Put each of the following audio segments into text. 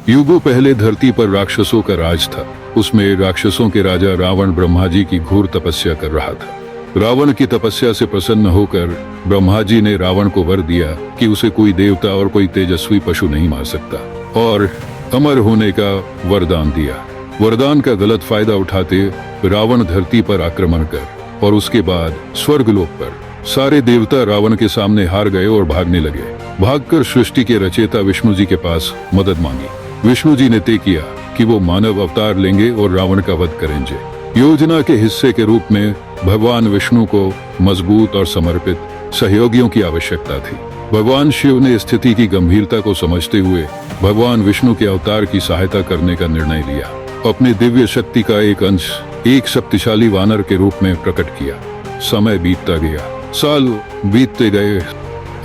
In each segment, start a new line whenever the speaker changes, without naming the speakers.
युगों पहले धरती पर राक्षसों का राज था। उसमें राक्षसों के राजा रावण ब्रह्मा जी की घोर तपस्या कर रहा था। रावण की तपस्या से प्रसन्न होकर ब्रह्मा जी ने रावण को वर दिया कि उसे कोई देवता और कोई तेजस्वी पशु नहीं मार सकता, और अमर होने का वरदान दिया। वरदान का गलत फायदा उठाते रावण धरती पर आक्रमण कर और उसके बाद स्वर्गलोक पर सारे देवता रावण के सामने हार गए और भागने लगे। भागकर सृष्टि के रचयिता विष्णु जी के पास मदद मांगी। विष्णु जी ने तय किया कि वो मानव अवतार लेंगे और रावण का वध करेंगे। योजना के हिस्से के रूप में भगवान विष्णु को मजबूत और समर्पित सहयोगियों की आवश्यकता थी। भगवान शिव ने स्थिति की गंभीरता को समझते हुए भगवान विष्णु के अवतार की सहायता करने का निर्णय लिया। अपने दिव्य शक्ति का एक अंश एक शक्तिशाली वानर के रूप में प्रकट किया। समय बीतता गया, साल बीतते गए।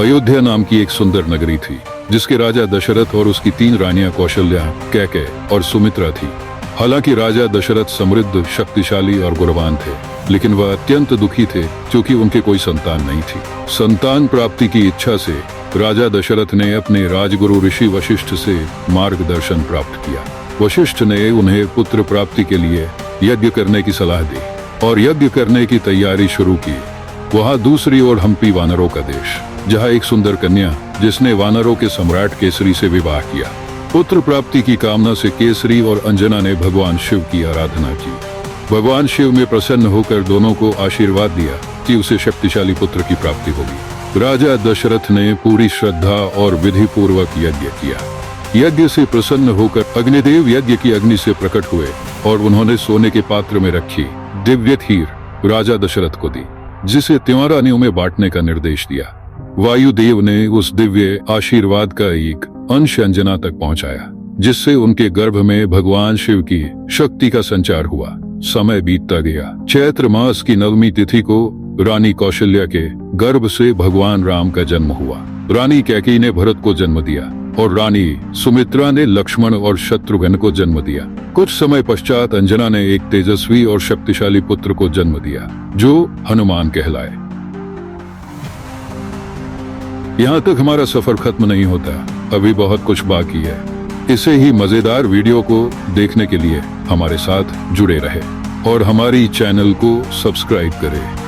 अयोध्या नाम की एक सुंदर नगरी थी जिसके राजा दशरथ और उसकी 3 रानियां कौशल्या, कैकेयी और सुमित्रा थी। हालांकि राजा दशरथ समृद्ध, शक्तिशाली और गुणवान थे, लेकिन वह अत्यंत दुखी थे क्योंकि उनके कोई संतान नहीं थी। संतान प्राप्ति की इच्छा से राजा दशरथ ने अपने राजगुरु ऋषि वशिष्ठ से मार्गदर्शन प्राप्त किया। वशिष्ठ ने उन्हें पुत्र प्राप्ति के लिए यज्ञ करने की सलाह दी और यज्ञ करने की तैयारी शुरू की। वहां दूसरी ओर हम्पी वानरों का देश, जहां एक सुंदर कन्या जिसने वानरों के सम्राट केसरी से विवाह किया। पुत्र प्राप्ति की कामना से केसरी और अंजना ने भगवान शिव की आराधना की। भगवान शिव में प्रसन्न होकर दोनों को आशीर्वाद दिया कि उसे शक्तिशाली पुत्र की प्राप्ति होगी। राजा दशरथ ने पूरी श्रद्धा और विधि पूर्वक यज्ञ किया। यज्ञ से प्रसन्न होकर अग्निदेव यज्ञ की अग्नि से प्रकट हुए और उन्होंने सोने के पात्र में रखी दिव्य खीर राजा दशरथ को दी, जिसे 3 रानियों में बांटने का निर्देश दिया। वायुदेव ने उस दिव्य आशीर्वाद का एक अंश अंजना तक पहुंचाया, जिससे उनके गर्भ में भगवान शिव की शक्ति का संचार हुआ। समय बीतता गया। चैत्र मास की 9वीं तिथि को रानी कौशल्या के गर्भ से भगवान राम का जन्म हुआ। रानी कैकेयी ने भरत को जन्म दिया और रानी सुमित्रा ने लक्ष्मण और शत्रुघ्न को जन्म दिया। कुछ समय पश्चात अंजना ने एक तेजस्वी और शक्तिशाली पुत्र को जन्म दिया, जो हनुमान कहलाए। यहाँ तक हमारा सफर खत्म नहीं होता, अभी बहुत कुछ बाकी है। इसे ही मजेदार वीडियो को देखने के लिए हमारे साथ जुड़े रहे और हमारी चैनल को सब्सक्राइब करें।